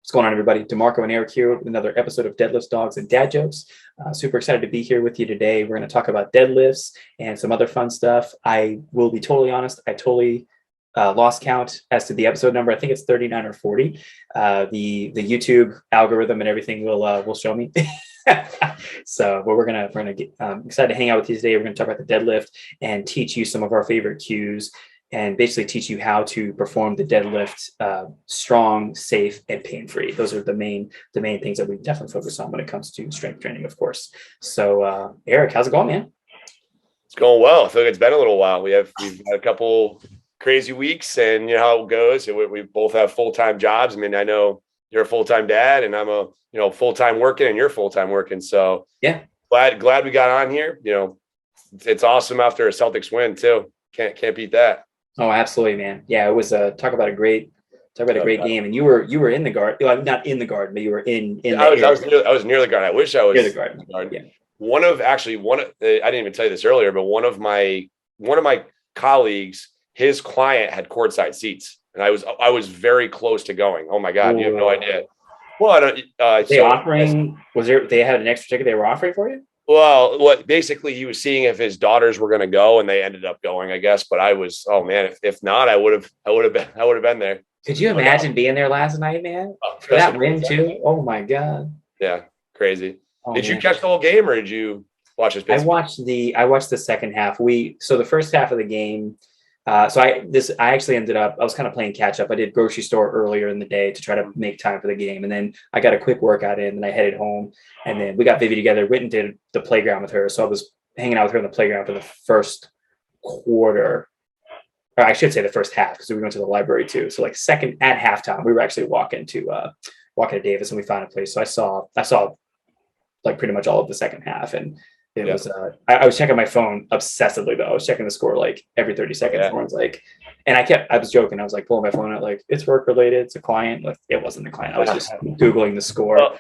What's going on, everybody? Demarco and Eric here with another episode of Deadlifts, Dogs, and Dad Jokes. Super excited to be here with you today. We're going to talk about deadlifts and some other fun stuff. I will be totally honest. I totally lost count as to the episode number. I think it's 39 or 40. The YouTube algorithm and everything will show me. So, but we're gonna get excited to hang out with you today. We're gonna talk about the deadlift and teach you some of our favorite cues, and basically teach you how to perform the deadlift strong, safe, and pain-free. Those are the main things that we definitely focus on when it comes to strength training, of course. So, Eric, how's it going, man? It's going well. I feel like it's been a little while. We've had a couple crazy weeks, and you know how it goes. We both have full-time jobs. I mean, I know you're a full-time dad, and I'm a full-time working, and you're full-time working. So yeah, glad we got on here. It's awesome after a Celtics win too. Can't beat that. Oh, absolutely, man. Yeah, it was talk about a great game. And you were in the guard. Well, not in the garden, but you were in. I was near the garden. I wish I was near the garden. Yeah. I didn't even tell you this earlier, but one of my colleagues, his client had courtside seats, and I was very close to going. Oh my God, Ooh. You have no idea. Well, they had an extra ticket they were offering for you? Well, basically he was seeing if his daughters were going to go, and they ended up going, I guess. But I was, oh man, if not, I would have been there. Could you imagine being there last night, man? For that win too? Oh my God. Yeah, crazy. Did you catch the whole game, or did you watch this? I watched the second half. So the first half of the game. I actually ended up, I was kind of playing catch up. I did grocery store earlier in the day to try to make time for the game. And then I got a quick workout in, and I headed home, and then we got Vivi together, went and did the playground with her. So I was hanging out with her in the playground for the first quarter, or I should say the first half, because we went to the library too. So like at halftime, we were actually walking to Davis, and we found a place. So I saw like pretty much all of the second half, and it was. I was checking my phone obsessively though. I was checking the score like every 30 seconds. Everyone's like, and I was joking. I was like pulling my phone out like, it's work related. It's a client. Like, it wasn't the client. I was just Googling the score. It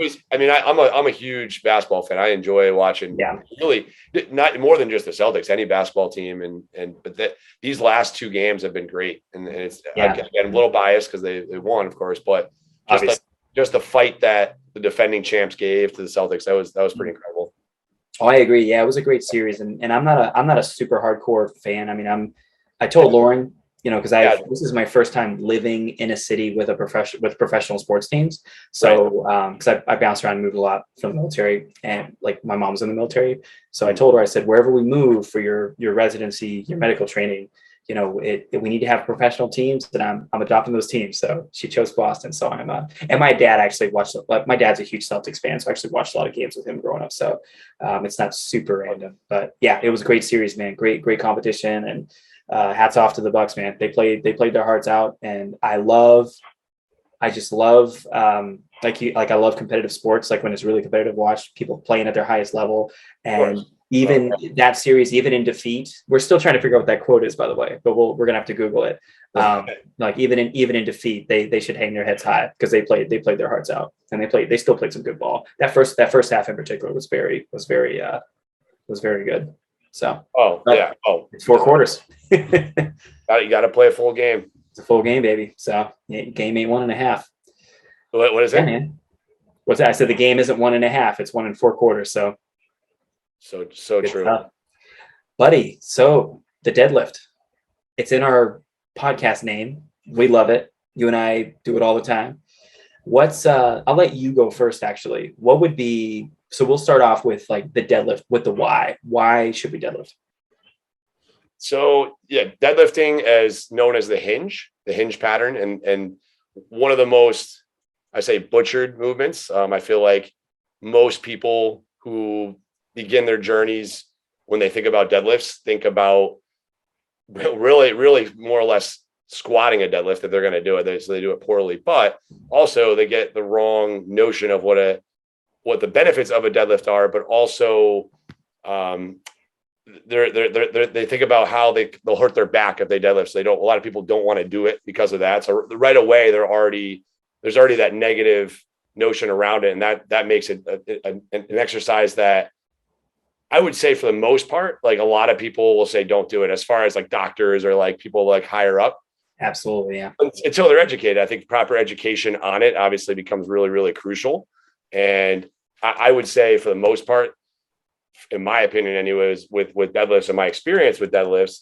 was. I mean, I'm a huge basketball fan. I enjoy watching. Yeah. Really, not more than just the Celtics. Any basketball team, but these last two games have been great. And it's again a little biased because they won, of course, but just the fight that the defending champs gave to the Celtics, that was pretty incredible. Oh, I agree. Yeah, it was a great series, and I'm not a super hardcore fan. I mean, I told Lauren, because this is my first time living in a city with professional sports teams. So because I bounced around and moved a lot from the military, and like my mom's in the military. So I told her, I said, wherever we move for your residency, your medical training, we need to have professional teams, and I'm adopting those teams. So she chose Boston. So and my dad actually watched, my dad's a huge Celtics fan. So I actually watched a lot of games with him growing up. So it's not super random, but yeah, it was a great series, man. Great competition, and hats off to the Bucks, man. They played their hearts out. And I just love, I love competitive sports. Like when it's really competitive, watch people playing at their highest level. And even that series, even in defeat, we're still trying to figure out what that quote is, by the way, but we're going to have to Google it. Like even in defeat, they should hang their heads high, because they played their hearts out, and they still played some good ball. That first half in particular was very good. So, it's 4 quarters. You got to play a full game. It's a full game, baby. So game ain't 1.5. What is it? Man. What's that? I said the game isn't 1.5. It's 1 4 quarters. So true, buddy. So the deadlift, it's in our podcast name. We love it. You and I do it all the time. I'll let you go first, actually. What would be, so we'll start off with like the deadlift with the why. Why should we deadlift? So deadlifting is known as the hinge pattern, and one of the most, I say, butchered movements. I feel like most people who begin their journeys when they think about deadlifts think about really more or less squatting a deadlift if they're going to do it. So they do it poorly, but also they get the wrong notion of what the benefits of a deadlift are, but also they think about how they'll hurt their back if they deadlift. So a lot of people don't want to do it because of that. So right away, there's already that negative notion around it. And that makes it an exercise that I would say, for the most part, like a lot of people will say, don't do it, as far as like doctors or like people like higher up. Absolutely. Yeah. Until they're educated. I think proper education on it obviously becomes really, really crucial. And I would say for the most part, in my opinion, anyways, with deadlifts and my experience with deadlifts,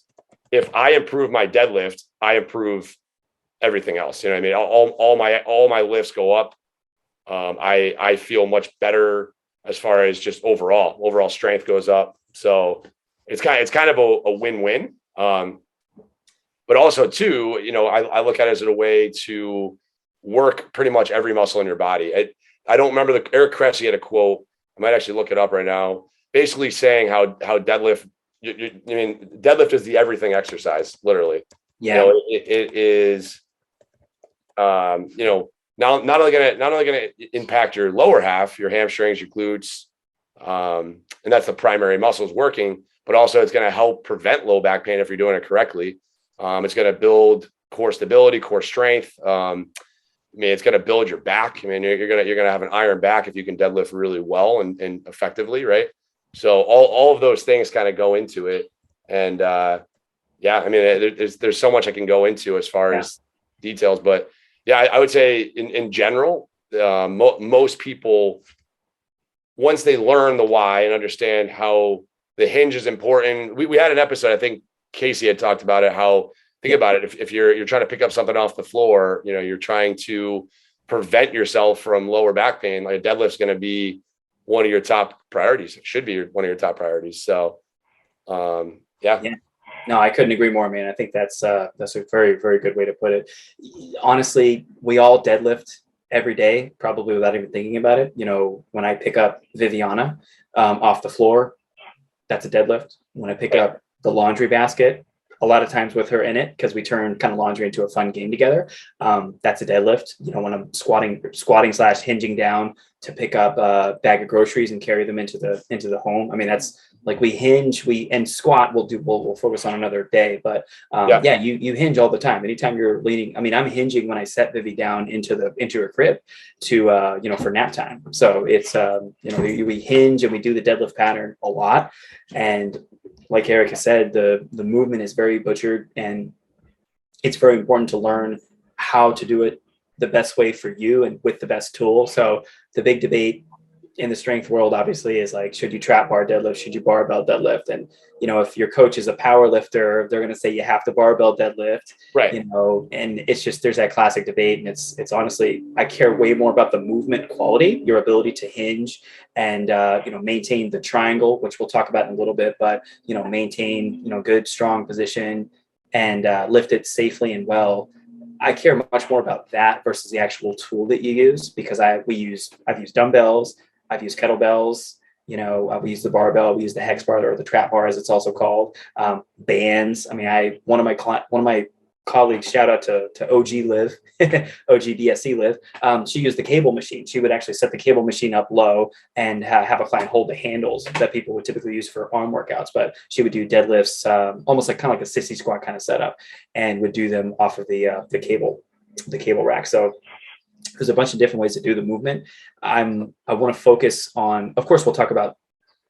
if I improve my deadlift, I improve everything else. You know what I mean? All my lifts go up. I feel much better as far as just overall strength goes up. So it's kind of a win-win. But also too, you know, I look at it as a way to work pretty much every muscle in your body. I don't remember Eric Cressy had a quote. I might actually look it up right now. Basically saying how deadlift, I mean, deadlift is the everything exercise, literally. Yeah. You know, it is, you know, not only gonna impact your lower half, your hamstrings, your glutes, and that's the primary muscles working, but also it's going to help prevent low back pain if you're doing it correctly. It's going to build core stability, core strength. I mean, it's going to build your back. I mean, you're gonna have an iron back if you can deadlift really well and effectively, right? So all of those things kind of go into it, and yeah, I mean, there's so much I can go into as far as details, but yeah, I would say in general, most people, once they learn the why and understand how the hinge is important, we had an episode, I think Casey had talked about it, how think about it. If you're trying to pick up something off the floor, you know, you're trying to prevent yourself from lower back pain, like a deadlift's going to be one of your top priorities. It should be one of your top priorities. So, yeah. No, I couldn't agree more, man. I think that's a very, very good way to put it. Honestly, we all deadlift every day, probably without even thinking about it. You know, when I pick up Viviana off the floor, that's a deadlift. When I pick up the laundry basket, a lot of times with her in it, because we turn kind of laundry into a fun game together, that's a deadlift. You know, when I'm squatting / hinging down to pick up a bag of groceries and carry them into the home. I mean, that's like we hinge, and squat. We'll focus on another day, but you hinge all the time. Anytime you're leaning, I mean, I'm hinging when I set Vivi down into her crib to for nap time. So it's we hinge and we do the deadlift pattern a lot, and like Eric has said, the movement is very butchered, and it's very important to learn how to do it the best way for you and with the best tool. So the big debate in the strength world obviously is like, should you trap bar deadlift? Should you barbell deadlift? And, you know, if your coach is a power lifter, they're going to say you have to barbell deadlift, right? You know, and it's just, there's that classic debate. And it's honestly, I care way more about the movement quality, your ability to hinge and, maintain the triangle, which we'll talk about in a little bit, but, maintain, good, strong position and lift it safely and well. I care much more about that versus the actual tool that you use, because I've used dumbbells, I've used kettlebells, we use the barbell, we use the hex bar or the trap bar as it's also called, bands. I mean, one of my colleagues, shout out to OG Liv, OG DSC Liv. She used the cable machine. She would actually set the cable machine up low and have a client hold the handles that people would typically use for arm workouts. But she would do deadlifts, almost like kind of like a sissy squat kind of setup, and would do them off of the cable rack. So there's a bunch of different ways to do the movement. I want to focus on, of course, we'll talk about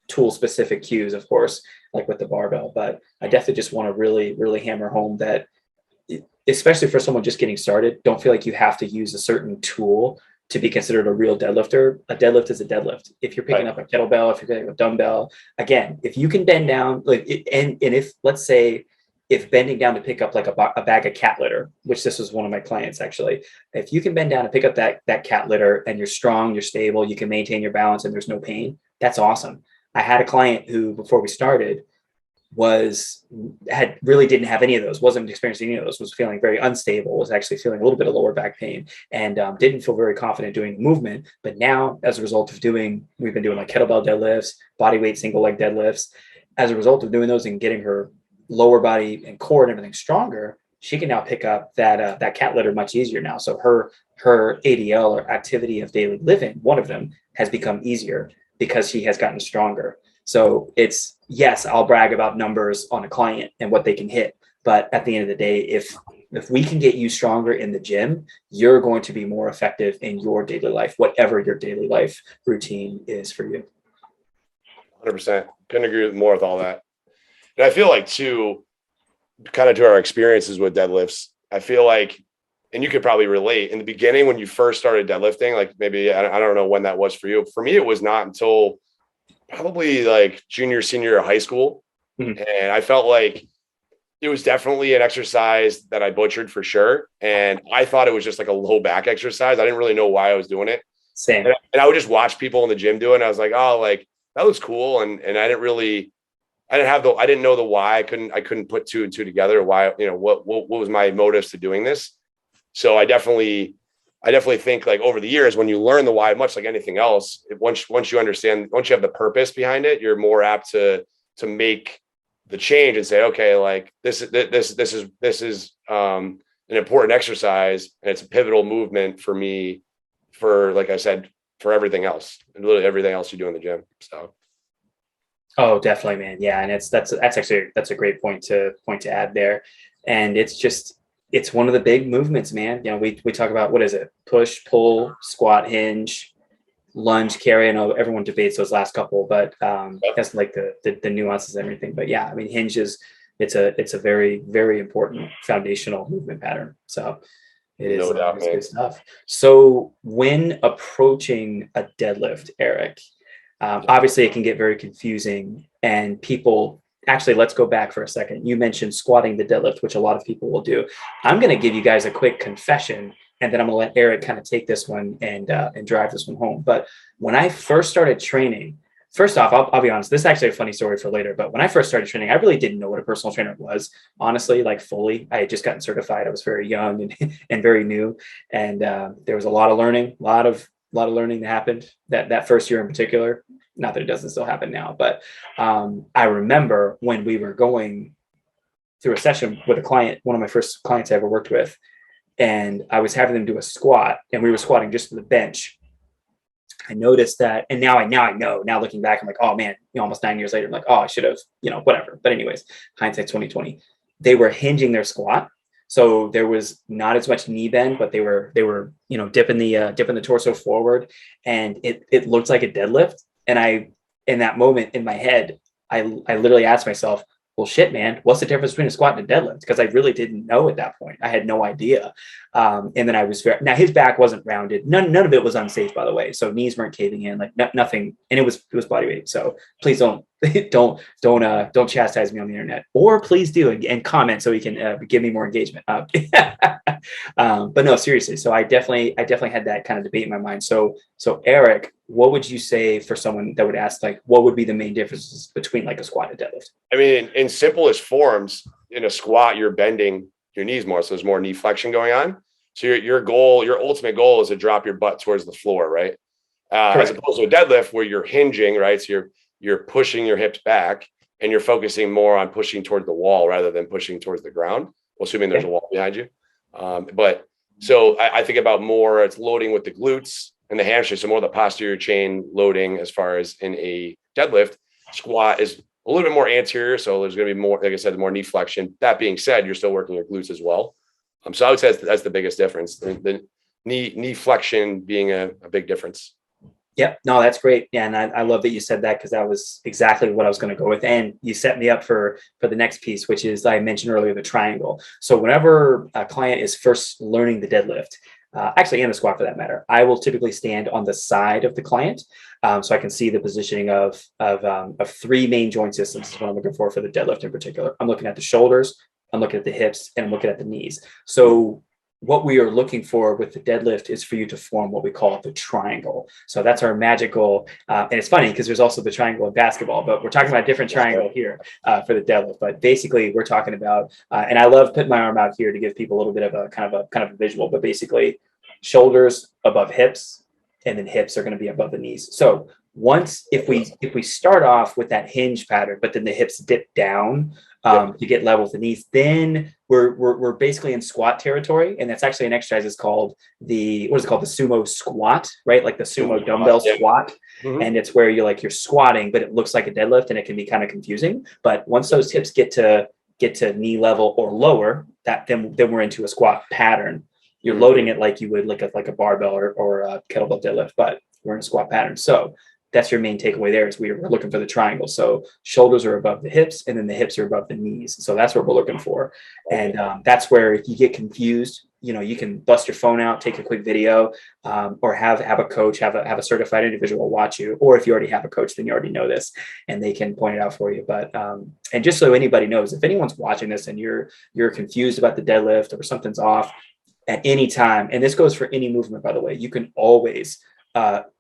tool specific cues, of course, like with the barbell, but I definitely just want to really, really hammer home that, especially for someone just getting started, don't feel like you have to use a certain tool to be considered a real deadlifter. A deadlift is a deadlift. If you're picking up a kettlebell, if you're picking up a dumbbell, again, if you can bend down, and if, let's say, if bending down to pick up like a bag of cat litter, which this was one of my clients actually, if you can bend down and pick up that cat litter and you're strong, you're stable, you can maintain your balance and there's no pain, that's awesome. I had a client who, before we started, really didn't have any of those, wasn't experiencing any of those, was feeling very unstable, was actually feeling a little bit of lower back pain, and didn't feel very confident doing the movement. But now, as a result of we've been doing like kettlebell deadlifts, body weight single leg deadlifts, as a result of doing those and getting her lower body and core and everything stronger, she can now pick up that cat litter much easier now. So her ADL, or activity of daily living, one of them, has become easier because she has gotten stronger. So it's, yes, I'll brag about numbers on a client and what they can hit. But at the end of the day, if we can get you stronger in the gym, you're going to be more effective in your daily life, whatever your daily life routine is for you. 100%. Couldn't agree more with all that. And I feel like too, kind of to our experiences with deadlifts, I feel like, and you could probably relate in the beginning when you first started deadlifting, like maybe, I don't know when that was for you. For me, it was not until probably like junior, senior year of high school. Mhm. And I felt like it was definitely an exercise that I butchered for sure. And I thought it was just like a low back exercise. I didn't really know why I was doing it. Same. And I would just watch people in the gym do it. And I was like, oh, like that looks cool. And I didn't know the why. I couldn't put two and two together. Why, what was my motives to doing this? So I definitely think like over the years, when you learn the why, much like anything else, once you understand, once you have the purpose behind it, you're more apt to make the change and say, okay, like this is an important exercise, and it's a pivotal movement for me, for, like I said, for everything else, and literally everything else you do in the gym. So. Oh, definitely, man. Yeah. And that's a great point to add there. And it's one of the big movements, man. We talk about, what is it? Push, pull, squat, hinge, lunge, carry. I know everyone debates those last couple, but that's like the nuances and everything. But yeah, I mean, hinge it's a very, very important foundational movement pattern. So it is, No doubt, it's man. good stuff. So when approaching a deadlift, Eric, obviously it can get very confusing, and people actually, let's go back for a second. You mentioned squatting the deadlift, which a lot of people will do. I'm going to give you guys a quick confession, and then I'm going to let Eric kind of take this one and drive this one home. But when I first started training, first off, I'll be honest, this is actually a funny story for later, but when I first started training, I really didn't know what a personal trainer was, honestly, like fully. I had just gotten certified. I was very young and very new. And there was a lot of learning, a lot of learning that happened that first year in particular. Not that it doesn't still happen now, but I remember when we were going through a session with a client, one of my first clients I ever worked with, and I was having them do a squat, and we were squatting just to the bench. I noticed that, and now I know. Now looking back, I'm like, oh man, almost 9 years later, I'm like, oh, I should have, whatever. But anyways, hindsight 2020. They were hinging their squat, so there was not as much knee bend, but they were dipping the torso forward, and it looked like a deadlift. And in that moment in my head, I literally asked myself, well, shit, man, what's the difference between a squat and a deadlift? Because I really didn't know at that point. I had no idea. And then now his back wasn't rounded. None of it was unsafe, by the way. So knees weren't caving in, like nothing. And it was body weight. So please don't chastise me on the internet, or please do and comment so we can give me more engagement. But no, seriously. So I definitely had that kind of debate in my mind. So Eric, what would you say for someone that would ask, like, what would be the main differences between like a squat and a deadlift? I mean, in simplest forms, in a squat, you're bending your knees more. So there's more knee flexion going on. So your ultimate goal is to drop your butt towards the floor, right? As opposed to a deadlift where you're hinging, right? So you're pushing your hips back, and you're focusing more on pushing toward the wall rather than pushing towards the ground, well, assuming there's a wall behind you. But so I think about more, it's loading with the glutes and the hamstring. So more the posterior chain loading as far as in a deadlift. Squat is a little bit more anterior. So there's going to be more, like I said, more knee flexion. That being said, you're still working your glutes as well. So I would say that's the biggest difference. The knee flexion being a big difference. Yep. No, that's great. Yeah, and I love that you said that, because that was exactly what I was going to go with. And you set me up for the next piece, which is, I mentioned earlier, the triangle. So whenever a client is first learning the deadlift, actually, and the squat for that matter, I will typically stand on the side of the client, so I can see the positioning of three main joint systems is what I'm looking for the deadlift in particular. I'm looking at the shoulders, I'm looking at the hips, and I'm looking at the knees. So what we are looking for with the deadlift is for you to form what we call the triangle. So that's our magical, and it's funny because there's also the triangle in basketball, but we're talking about a different triangle here for the deadlift. But basically, we're talking about, and I love putting my arm out here to give people a little bit of a kind of a visual. But basically, shoulders above hips, and then hips are going to be above the knees. So if we start off with that hinge pattern, but then the hips dip down to get level with the knees, then we're basically in squat territory. And that's actually an exercise is called the sumo squat, right? Like the sumo dumbbell squat. Mm-hmm. And it's where you're squatting, but it looks like a deadlift, and it can be kind of confusing. But once those hips get to knee level or lower, then we're into a squat pattern. You're loading it like you would like a barbell or a kettlebell deadlift, but we're in a squat pattern. So that's your main takeaway there is we're looking for the triangle. So shoulders are above the hips and then the hips are above the knees. So that's what we're looking for. And that's where if you get confused, you can bust your phone out, take a quick video, or have a coach, have a certified individual watch you. Or if you already have a coach, then you already know this and they can point it out for you. But, and just so anybody knows, if anyone's watching this and you're confused about the deadlift or something's off at any time, and this goes for any movement, by the way, you can always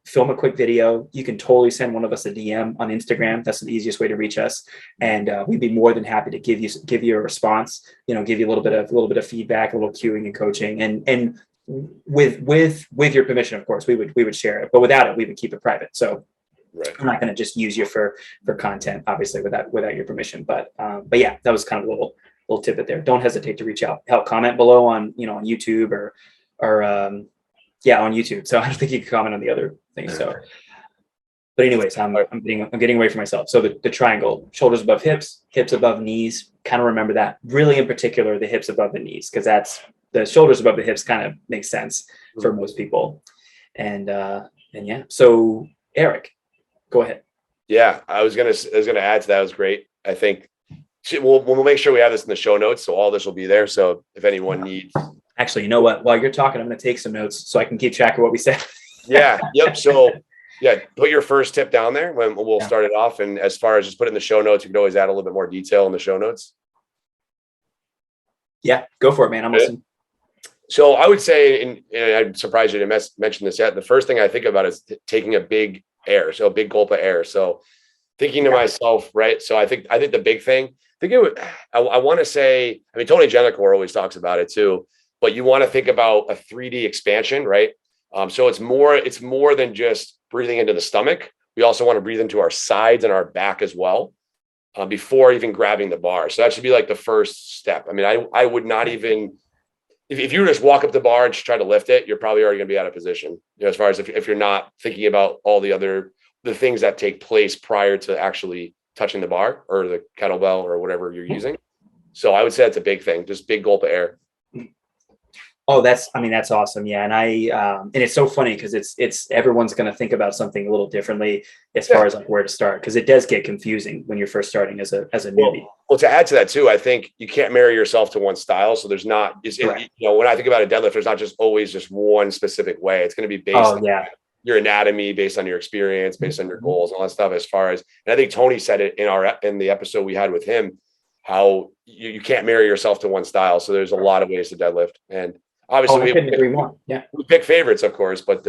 film a quick video. You can totally send one of us a DM on Instagram. That's the easiest way to reach us. And we'd be more than happy to give you a response, give you a little bit of feedback, a little cueing and coaching. And with your permission, of course, we would share it, but without it, we would keep it private. So right. I'm not going to just use you for content, obviously without your permission. But yeah, that was kind of a little tidbit there. Don't hesitate to reach out, help comment below on YouTube or on YouTube. So I don't think you can comment on the other things. So, but anyways, I'm getting away from myself. So the triangle, shoulders above hips, hips above knees, kind of remember that. Really in particular, the hips above the knees, because that's the shoulders above the hips kind of makes sense for most people. And yeah. So Eric, go ahead. Yeah, I was gonna add to that. It was great. I think we'll make sure we have this in the show notes, so all this will be there. So if anyone needs. Actually, you know what? While you're talking, I'm going to take some notes so I can keep track of what we said. Yeah. Yep. So yeah, put your first tip down there when we'll start it off. And as far as just put it in the show notes, you can always add a little bit more detail in the show notes. Yeah, go for it, man. I'm listening. So I would say, and I'm surprised you didn't mention this yet. The first thing I think about is taking a big gulp of air. So thinking to myself, right. So I think the big thing, I want to say, I mean, Tony Gennicor always talks about it too. But you want to think about a 3D expansion, right? So it's more than just breathing into the stomach. We also want to breathe into our sides and our back as well before even grabbing the bar. So that should be like the first step. I mean, I would not even, if you just walk up the bar and just try to lift it, you're probably already going to be out of position. As far as if you're not thinking about all the things that take place prior to actually touching the bar or the kettlebell or whatever you're using. So I would say that's a big thing, just big gulp of air. Oh, that's awesome. Yeah. And and it's so funny because it's everyone's going to think about something a little differently as far as like where to start. Cause it does get confusing when you're first starting as a newbie. Well, to add to that too, I think you can't marry yourself to one style. So there's not, when I think about a deadlift, there's not just always just one specific way. It's going to be based on your anatomy, based on your experience, based on your goals, all that stuff as far as, and I think Tony said it in the episode we had with him, how you can't marry yourself to one style. So there's a lot of ways to deadlift. And obviously, I couldn't agree more. Yeah, we pick favorites, of course, but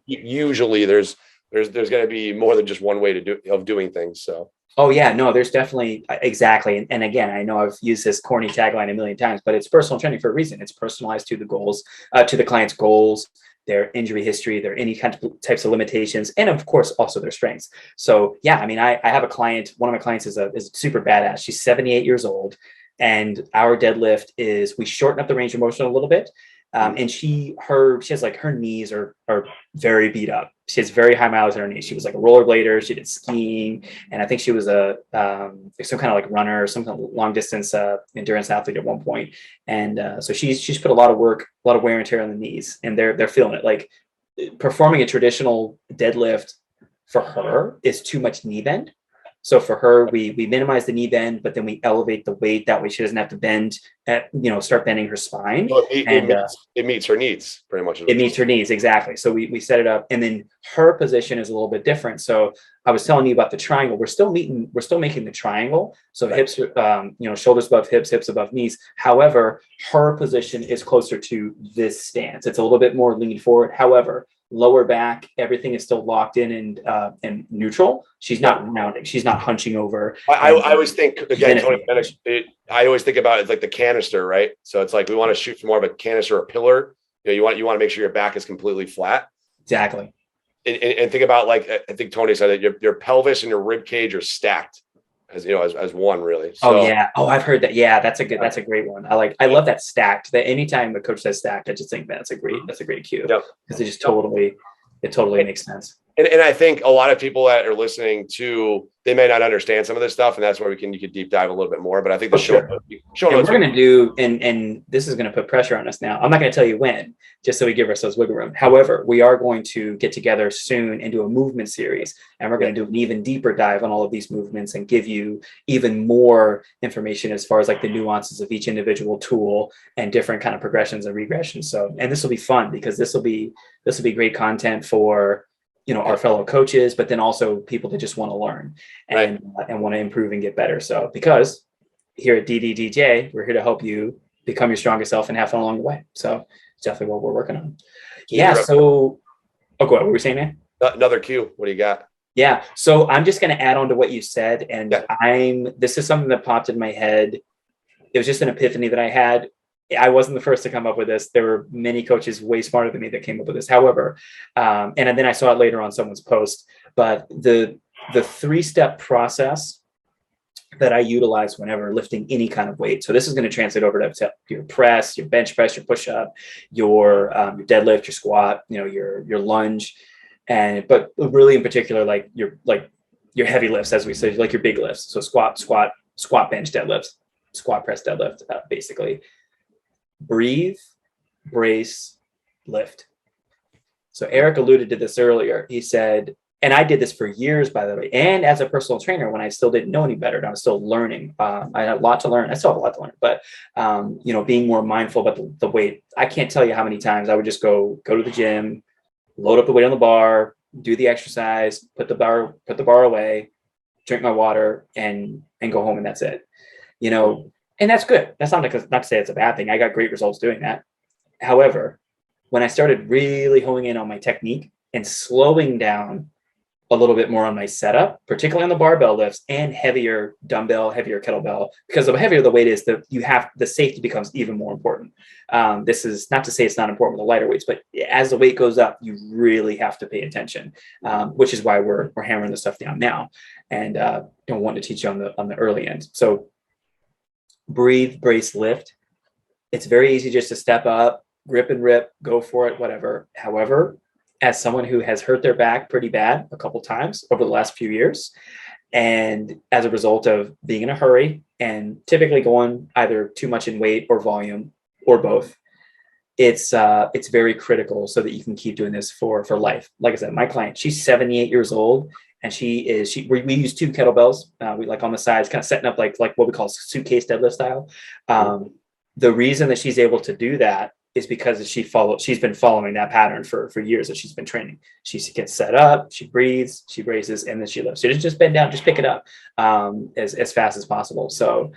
usually there's going to be more than just one way of doing things. So. Oh yeah, no, there's definitely exactly. And again, I know I've used this corny tagline a million times, but it's personal training for a reason. It's personalized to the goals, to the client's goals, their injury history, their any kind of types of limitations, and of course also their strengths. So yeah, I mean, I have a client. One of my clients is super badass. She's 78 years old. And our deadlift is we shorten up the range of motion a little bit. And she has like her knees are very beat up. She has very high miles in her knees. She was like a rollerblader. She did skiing. And I think she was some kind of like runner, some kind of long distance endurance athlete at one point. And so she's put a lot of work, a lot of wear and tear on the knees, and they're feeling it. Like performing a traditional deadlift for her is too much knee bend. So for her, we minimize the knee bend, but then we elevate the weight. That way she doesn't have to bend, start bending her spine. Well, it meets her needs pretty much. It meets her needs, exactly. So we set it up, and then her position is a little bit different. So I was telling you about the triangle. We're still making the triangle. So hips, shoulders above hips, hips above knees. However, her position is closer to this stance. It's a little bit more lean forward. However, lower back, everything is still locked in and neutral. She's not rounding. She's not hunching over. I always think, again, Tony, I always think about it like the canister, right? So it's like we want to shoot for more of a canister or pillar. You want to make sure your back is completely flat. Exactly. And think about, like, I think Tony said that your pelvis and your rib cage are stacked as one, really. So, I've heard that. Yeah, that's a great one. I love that stacked. That anytime the coach says stacked, I just think that's a great cue because it totally makes sense. And I think a lot of people that are listening to, they may not understand some of this stuff, and that's where you could deep dive a little bit more. But I think the show notes we're going to do, and this is going to put pressure on us now. I'm not going to tell you when, just so we give ourselves wiggle room. However, we are going to get together soon and do a movement series, and we're going to do an even deeper dive on all of these movements and give you even more information as far as like the nuances of each individual tool and different kind of progressions and regressions. So, and this will be fun because this will be great content for, you know, our fellow coaches, but then also people that just want to learn and want to improve and get better. So because here at DDDJ, we're here to help you become your strongest self and have fun along the way. So it's definitely what we're working on. Yeah. So, go ahead. What were you saying, man? Another cue. What do you got? Yeah. So I'm just going to add on to what you said. And this is something that popped in my head. It was just an epiphany that I had. I wasn't the first to come up with this. There were many coaches way smarter than me that came up with this. However, and then I saw it later on someone's post, but the 3-step process that I utilize whenever lifting any kind of weight. So this is going to translate over to your press, your bench press, your push up, your deadlift, your squat, you know, your lunge, but really in particular, like your heavy lifts, as we say, like your big lifts. So squat, bench, deadlifts, squat, press, deadlift, basically. Breathe, brace, lift. So Eric alluded to this earlier. He said, and I did this for years, by the way, and as a personal trainer, when I still didn't know any better, and I was still learning. I had a lot to learn. I still have a lot to learn, but you know, being more mindful about the weight. I can't tell you how many times I would just go to the gym, load up the weight on the bar, do the exercise, put the bar away, drink my water, and go home, and that's it. You know. And that's good. That's not to say it's a bad thing. I got great results doing that. However, when I started really honing in on my technique and slowing down a little bit more on my setup, particularly on the barbell lifts and heavier dumbbell, heavier kettlebell, because the heavier the weight is, the safety becomes even more important. This is not to say it's not important with the lighter weights, but as the weight goes up, you really have to pay attention, which is why we're hammering this stuff down now and want to teach you on the early end. So breathe, brace, lift. It's very easy just to step up, grip and rip, go for it, whatever. However, as someone who has hurt their back pretty bad a couple times over the last few years, and as a result of being in a hurry and typically going either too much in weight or volume or both, it's very critical so that you can keep doing this for life. Like I said, my client, she's 78 years old. And we use 2 kettlebells. We like on the sides, kind of setting up like what we call suitcase deadlift style. The reason that she's able to do that is because she's been following that pattern for years that she's been training. She gets set up, she breathes, she braces, and then she lifts. She doesn't just bend down, just pick it up as fast as possible. So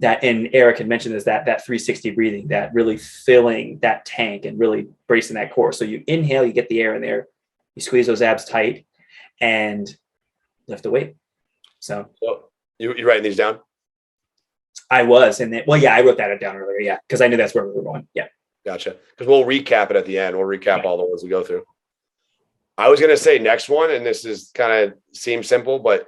that, and Eric had mentioned is that 360 breathing, that really filling that tank and really bracing that core. So you inhale, you get the air in there, you squeeze those abs tight, and lift the weight. So you writing these down? I was, and then, I wrote that down earlier. Yeah, because I knew that's where we were going. Yeah, gotcha. Because we'll recap it at the end. We'll recap all the ones we go through. I was gonna say next one, and this is kind of seems simple, but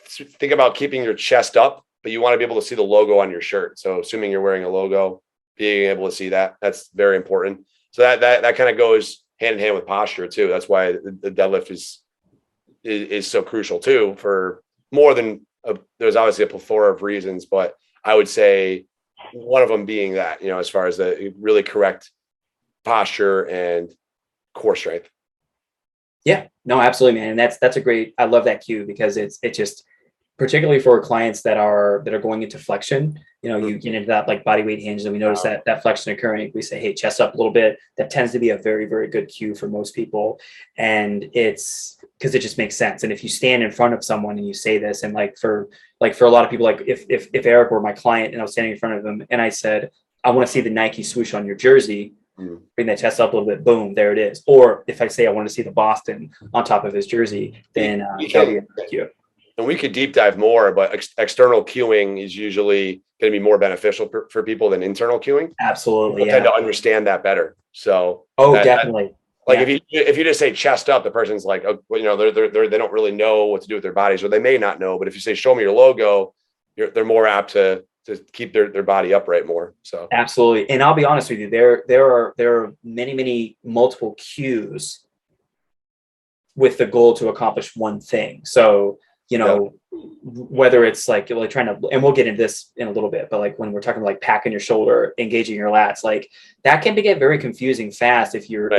think about keeping your chest up, but you want to be able to see the logo on your shirt. So assuming you're wearing a logo, being able to see that's very important. So that kind of goes hand in hand with posture too. That's why the deadlift is so crucial too, for more than there's obviously a plethora of reasons, but I would say one of them being that, you know, as far as the really correct posture and core strength. Yeah, no, absolutely, man. And that's a great, I love that cue because it just, particularly for clients that are going into flexion, you know, you get into that like body weight hinge and we notice that flexion occurring. We say, hey, chest up a little bit. That tends to be a very, very good cue for most people. And it's because it just makes sense. And if you stand in front of someone and you say this, and for a lot of people, like if Eric were my client and I was standing in front of him and I said, I want to see the Nike swoosh on your jersey, bring that chest up a little bit, boom, there it is. Or if I say I want to see the Boston on top of his jersey, then that'll be a cue. And we could deep dive more, but external cueing is usually going to be more beneficial for people than internal cueing. Absolutely. People tend to understand that better. So definitely. If you just say chest up, the person's like, oh, well, you know, they don't really know what to do with their bodies, or they may not know. But if you say, show me your logo, they're more apt to keep their body upright more. So absolutely. And I'll be honest with you, there are many multiple cues with the goal to accomplish one thing. So, you know, whether it's like trying to, and we'll get into this in a little bit, but like when we're talking like packing your shoulder, engaging your lats, like that can get very confusing fast if you're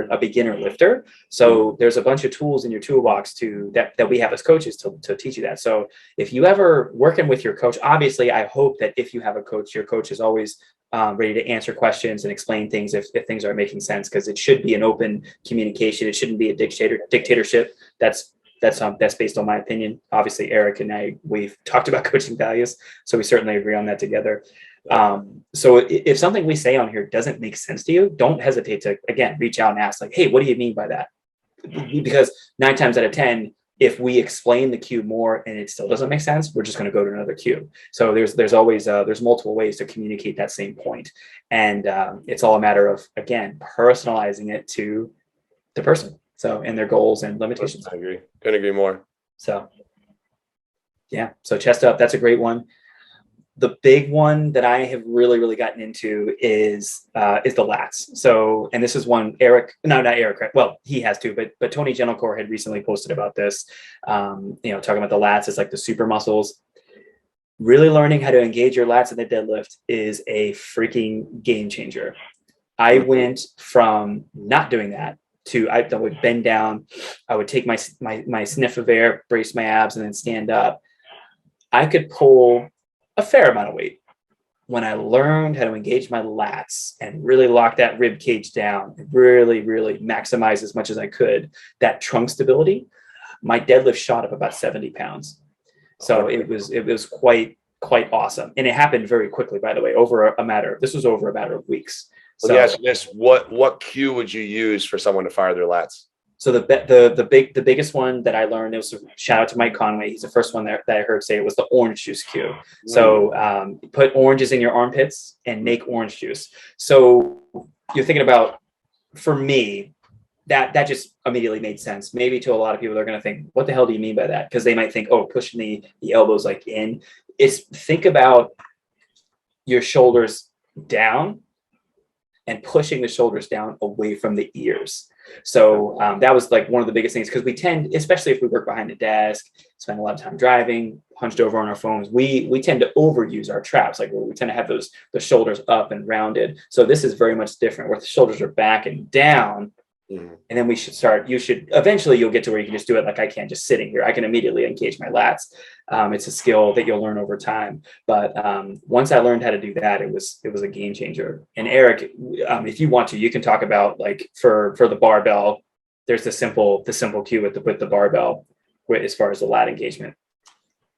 a beginner lifter. So there's a bunch of tools in your toolbox that we have as coaches to teach you that. So if you ever working with your coach, obviously I hope that if you have a coach, your coach is always ready to answer questions and explain things if things aren't making sense, because it should be an open communication. It shouldn't be a dictatorship. That's based on my opinion. Obviously, Eric and I, we've talked about coaching values, so we certainly agree on that together. So if something we say on here doesn't make sense to you, don't hesitate to, again, reach out and ask like, hey, what do you mean by that? Because 9 times out of 10, if we explain the cue more and it still doesn't make sense, we're just going to go to another cue. So there's always there's multiple ways to communicate that same point. And it's all a matter of, again, personalizing it to the person. So, and their goals and limitations. I agree. Couldn't agree more. So, yeah. So chest up, that's a great one. The big one that I have really gotten into is the lats. So, and this is one not Eric. Well, he has too, but Tony Gentlecore had recently posted about this. Talking about the lats as like the super muscles. Really learning how to engage your lats in the deadlift is a freaking game changer. I went from not doing that to I would bend down, I would take my sniff of air, brace my abs, and then stand up. I could pull a fair amount of weight when I learned how to engage my lats and really lock that rib cage down and really maximize as much as I could that trunk stability. My deadlift shot up about 70 pounds. So it was quite awesome. And it happened very quickly, by the way, over a matter of weeks. So yes, what cue would you use for someone to fire their lats? So the biggest one that I learned, it was a shout out to Mike Conway. He's the first one that I heard say it was the orange juice cue. So put oranges in your armpits and make orange juice. So you're thinking about, for me, that just immediately made sense. Maybe to a lot of people, they're going to think, what the hell do you mean by that? Because they might think, oh, pushing the elbows like in. It's think about your shoulders down and pushing the shoulders down away from the ears. So that was like one of the biggest things, because we tend, especially if we work behind a desk, spend a lot of time driving, hunched over on our phones, we tend to overuse our traps. Like we tend to have the shoulders up and rounded. So this is very much different, where the shoulders are back and down. And then eventually you'll get to where you can just do it like I can, just sitting here. I can immediately engage my lats. It's a skill that you'll learn over time. But once I learned how to do that, it was a game changer. And Eric, if you want to, you can talk about like for the barbell, there's the simple cue with the barbell as far as the lat engagement.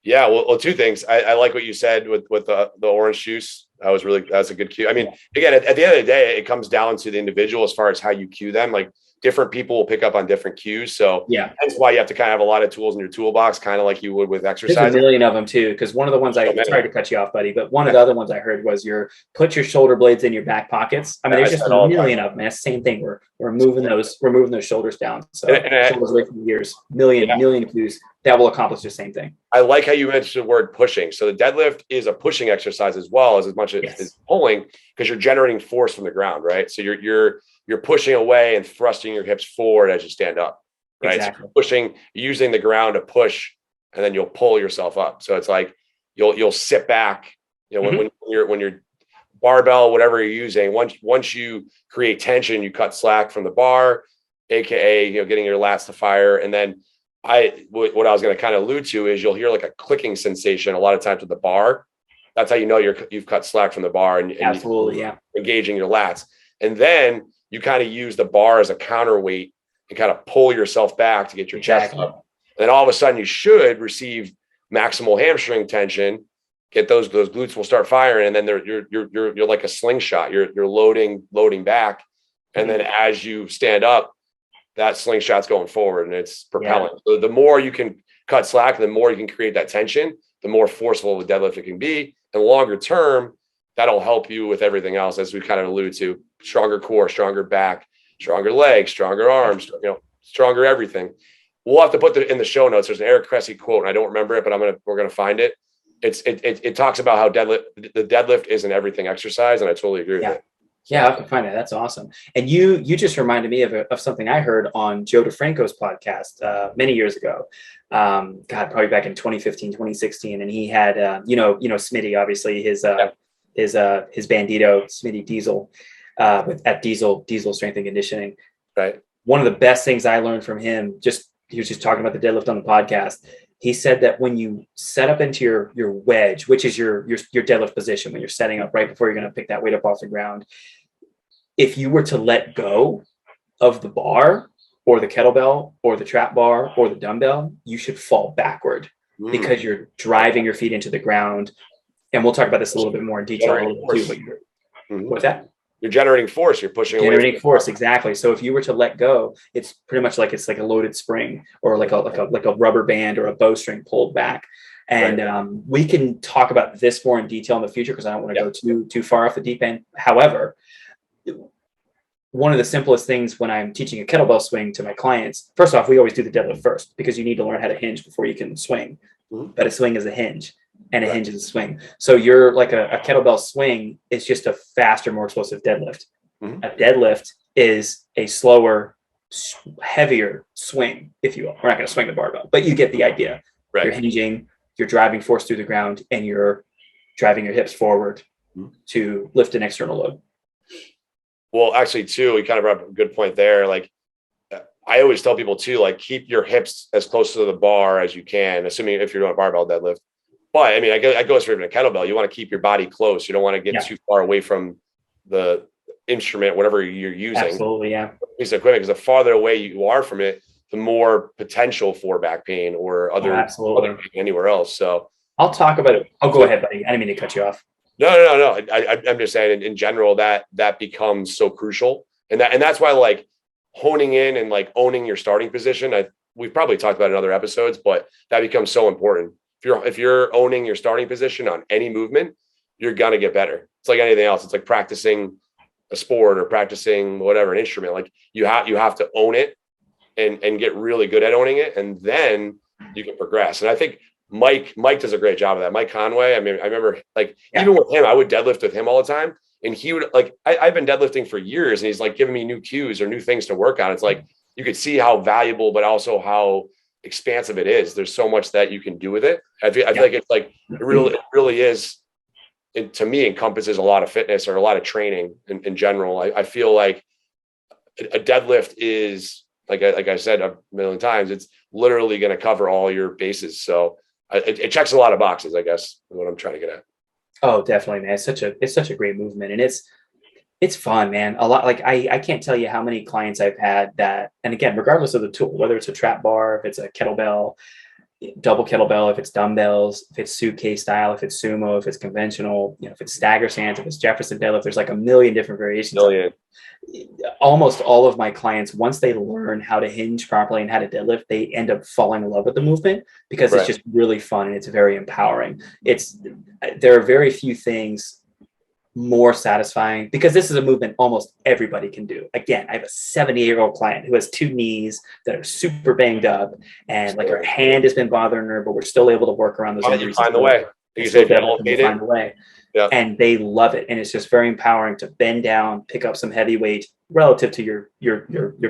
Yeah, well, two things. I like what you said with the orange juice. That's a good cue. I mean, again, at the end of the day, it comes down to the individual as far as how you cue them. Like different people will pick up on different cues. So yeah, that's why you have to kind of have a lot of tools in your toolbox, kind of like you would with exercise. There's a million of them too, because one of the ones sorry to cut you off, buddy, but one of the other ones I heard was put your shoulder blades in your back pockets. I mean, there's just a million of them. It's the same thing. We're moving those shoulders down. So shoulders away from the ears. Million cues that will accomplish the same thing. I like how you mentioned the word pushing. So the deadlift is a pushing exercise as well as much as pulling, because you're generating force from the ground, right? So you're pushing away and thrusting your hips forward as you stand up, right? Exactly. So pushing, using the ground to push, and then you'll pull yourself up. So it's like you'll sit back, when you're barbell, whatever you're using, once you create tension, you cut slack from the bar, aka getting your lats to fire. And then what I was going to kind of allude to is you'll hear like a clicking sensation a lot of times with the bar. That's how you know you've cut slack from the bar and absolutely, yeah, engaging your lats. And then you kind of use the bar as a counterweight and kind of pull yourself back to get your chest up. And then all of a sudden you should receive maximal hamstring tension. Get those glutes will start firing, and then you're like a slingshot. You're loading back, and then as you stand up, that slingshot's going forward and it's propelling. Yeah. So the more you can cut slack, the more you can create that tension, the more forceful of a deadlift it can be. And longer term, that'll help you with everything else, as we kind of alluded to: stronger core, stronger back, stronger legs, stronger arms, stronger everything. We'll have to put in the show notes. There's an Eric Cressy quote, and I don't remember it, but we're gonna find it. It talks about how the deadlift is an everything exercise, and I totally agree with it. Yeah, I can find that. That's awesome. And you just reminded me of something I heard on Joe DeFranco's podcast many years ago. God, probably back in 2015, 2016. And he had Smitty, obviously his bandito, Smitty Diesel, at Diesel Strength and Conditioning. Right. One of the best things I learned from him, he was just talking about the deadlift on the podcast. He said that when you set up into your wedge, which is your deadlift position, when you're setting up right before you're going to pick that weight up off the ground, if you were to let go of the bar or the kettlebell or the trap bar or the dumbbell, you should fall backward because you're driving your feet into the ground. And we'll talk about this a little bit more in detail too. What's that? You're generating force. You're pushing away. Generating force, exactly. So if you were to let go, it's pretty much like it's like a loaded spring or like a rubber band or a bowstring pulled back. And we can talk about this more in detail in the future because I don't want to go too far off the deep end. However, one of the simplest things when I'm teaching a kettlebell swing to my clients, first off, we always do the deadlift first because you need to learn how to hinge before you can swing. But a swing is a hinge and a hinge is a swing. So you're like a kettlebell swing is just a faster, more explosive deadlift. A deadlift is a slower, heavier swing, if you will. We're not going to swing the barbell, but you get the idea. Right. You're hinging, you're driving force through the ground, and you're driving your hips forward to lift an external load. Well, actually, too, we kind of brought up a good point there. Like, I always tell people too, like, keep your hips as close to the bar as you can, assuming if you're doing a barbell deadlift. But I mean, I go straight from a kettlebell. You want to keep your body close. You don't want to get too far away from the instrument, whatever you're using. Absolutely, yeah. Piece of equipment, because the farther away you are from it, the more potential for back pain or other pain anywhere else. So I'll talk about it. Oh, go ahead, buddy. I didn't mean to cut you off. No. I'm just saying in general that becomes so crucial. And that's why, like, honing in and like owning your starting position. We've probably talked about it in other episodes, but that becomes so important. If you're owning your starting position on any movement, you're going to get better. It's like anything else. It's like practicing a sport or practicing whatever, an instrument. Like you have to own it and get really good at owning it. And then you can progress. And I think Mike does a great job of that. Mike Conway. I mean, I remember even with him, I would deadlift with him all the time. And he would I've been deadlifting for years and he's like giving me new cues or new things to work on. It's like, you could see how valuable, but also how expansive it is. There's so much that you can do with it. I feel like it's like, it really is, it to me encompasses a lot of fitness or a lot of training in general. I feel like a deadlift is like I said a million times, it's literally going to cover all your bases. So it checks a lot of boxes, I guess, is what I'm trying to get at. Oh, definitely, man. It's such a great movement, and it's fun, man. A lot, like I can't tell you how many clients I've had that, and again, regardless of the tool, whether it's a trap bar, if it's a kettlebell, double kettlebell, if it's dumbbells, if it's suitcase style, if it's sumo, if it's conventional, if it's stagger stance, if it's Jefferson deadlift, there's like a million different variations. Almost all of my clients, once they learn how to hinge properly and how to deadlift, they end up falling in love with the movement because it's just really fun and it's very empowering. There are very few things more satisfying because this is a movement almost everybody can do. Again, I have a 78-year-old client who has two knees that are super banged up and like her hand has been bothering her, but we're still able to work around those injuries. You find the way. You say find a way. Yeah. And they love it. And it's just very empowering to bend down, pick up some heavy weight relative to your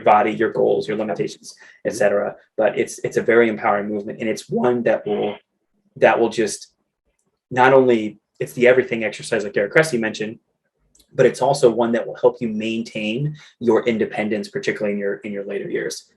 body, your goals, your limitations, etc. But it's a very empowering movement. And it's one that will just not only, it's the everything exercise like Derek Cressy mentioned, but it's also one that will help you maintain your independence, particularly in your later years.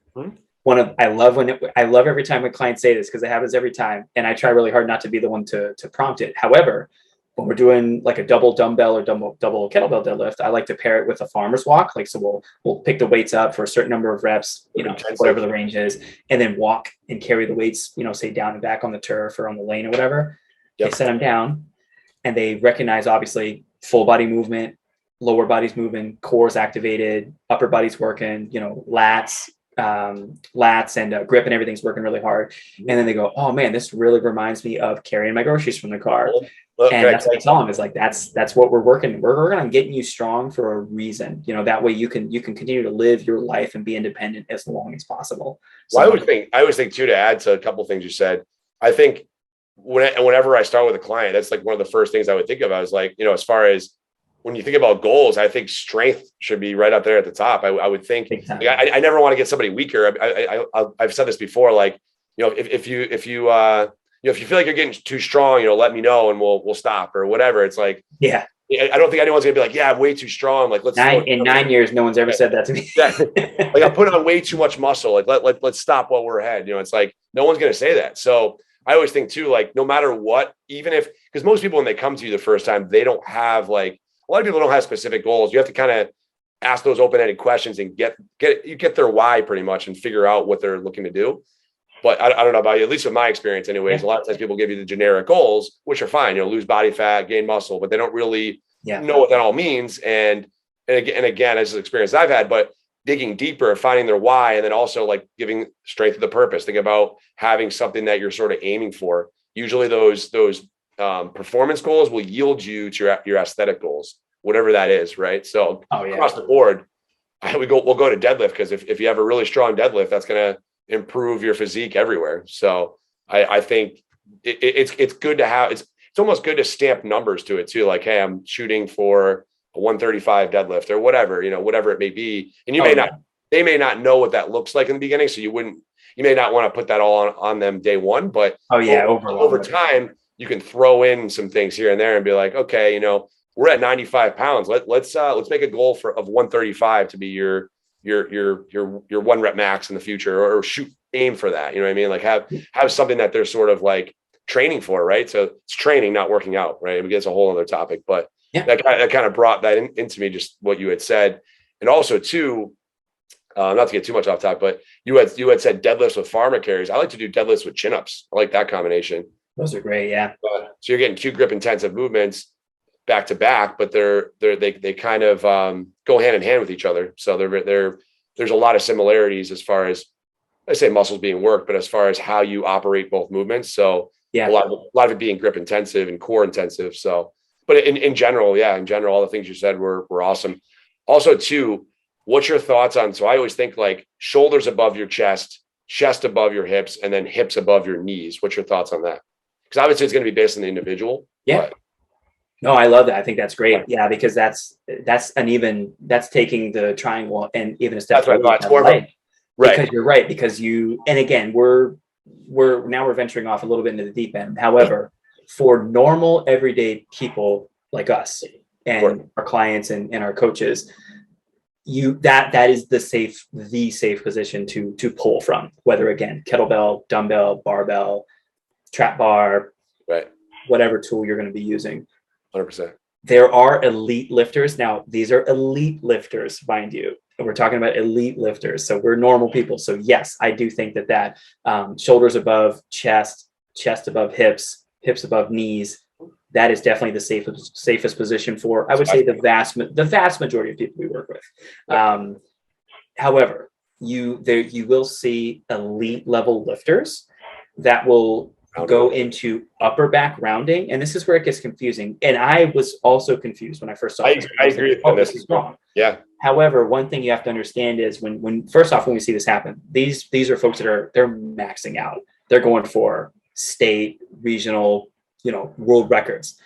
I love every time when clients say this because it happens every time. And I try really hard not to be the one to prompt it. However, when we're doing like a double dumbbell or double kettlebell deadlift, I like to pair it with a farmer's walk. Like, so we'll pick the weights up for a certain number of reps, whatever the range is, and then walk and carry the weights, say down and back on the turf or on the lane or whatever. They set them down and they recognize obviously full body movement, lower body's moving, core's activated, upper body's working, lats and grip and everything's working really hard. And then they go, oh man, this really reminds me of carrying my groceries from the car. And that's what I tell them is like, that's what we're working. We're working on getting you strong for a reason. That way you can continue to live your life and be independent as long as possible. So, well, I always think too, to add to a couple of things you said, I think whenever I start with a client, that's like one of the first things I would think of. I was like, as far as when you think about goals, I think strength should be right up there at the top. I would think, like, I never want to get somebody weaker. I've said this before, like, if you feel like you're getting too strong, let me know and we'll stop or whatever. It's like, yeah, I don't think anyone's gonna be like, yeah, I'm way too strong. Like, in 9 years, no one's ever said that to me. Like, I'm putting on way too much muscle. Like, let's stop while we're ahead. It's like, no one's gonna say that. So I always think too, like, no matter what, even if, because most people, when they come to you the first time, they don't have, like, a lot of people don't have specific goals. You have to kind of ask those open-ended questions and get their why pretty much and figure out what they're looking to do. But I don't know about you, at least with my experience anyways, a lot of times people give you the generic goals, which are fine, lose body fat, gain muscle, but they don't really know what that all means. And again, as an experience I've had, but digging deeper, finding their why, and then also like giving strength to the purpose. Think about having something that you're sort of aiming for. Usually those performance goals will yield you to your aesthetic goals, whatever that is, right? So across the board, we'll go to deadlift, because if you have a really strong deadlift, that's going to improve your physique everywhere. So I think it's good to have, it's almost good to stamp numbers to it too. Like, hey, I'm shooting for a 135 deadlift or whatever, whatever it may be. And they may not know what that looks like in the beginning. So you may not want to put that all on them day one, but over time, you can throw in some things here and there and be like, okay, we're at 95 pounds. Let's make a goal of 135 to be your 1 rep max in the future, or aim for that. You know what I mean? Like, have something that they're sort of like training for, right? So it's training, not working out, right? I mean, it's a whole other topic, but that kind of brought that into me, just what you had said. And also too, not to get too much off topic, but you had said deadlifts with farmer carries. I like to do deadlifts with chin-ups. I like that combination. Those are great. Yeah. So you're getting 2 grip intensive movements back to back, but they kind of go hand in hand with each other. So there's a lot of similarities as far as, I say, muscles being worked, but as far as how you operate both movements. So a lot of it being grip intensive and core intensive. So, but in general, all the things you said were awesome. Also too, what's your thoughts on, so I always think like shoulders above your chest above your hips, and then hips above your knees. What's your thoughts on that? Because obviously it's going to be based on the individual. Yeah. No, I love that. I think that's great. Yeah, because that's taking the triangle and even a step forward. That's what I thought. Right. Because you're right. Because and again, we're venturing off a little bit into the deep end. However, for normal everyday people like us and our clients and our coaches, that is the safe position to pull from, whether again, kettlebell, dumbbell, barbell, trap bar, right, whatever tool you're going to be using. 100%. There are elite lifters. Now, these are elite lifters, mind you. We're talking about elite lifters. So we're normal people. So yes, I do think that shoulders above chest, chest above hips, hips above knees, that is definitely the safest position for, I would say, the vast majority of people we work with. However, you will see elite level lifters that will go into upper back rounding, and this is where it gets confusing. And I was also confused when I first saw this. I agree. This is wrong. Yeah. However, one thing you have to understand is when first off, when we see this happen, these are folks that they're maxing out. They're going for state, regional, world records.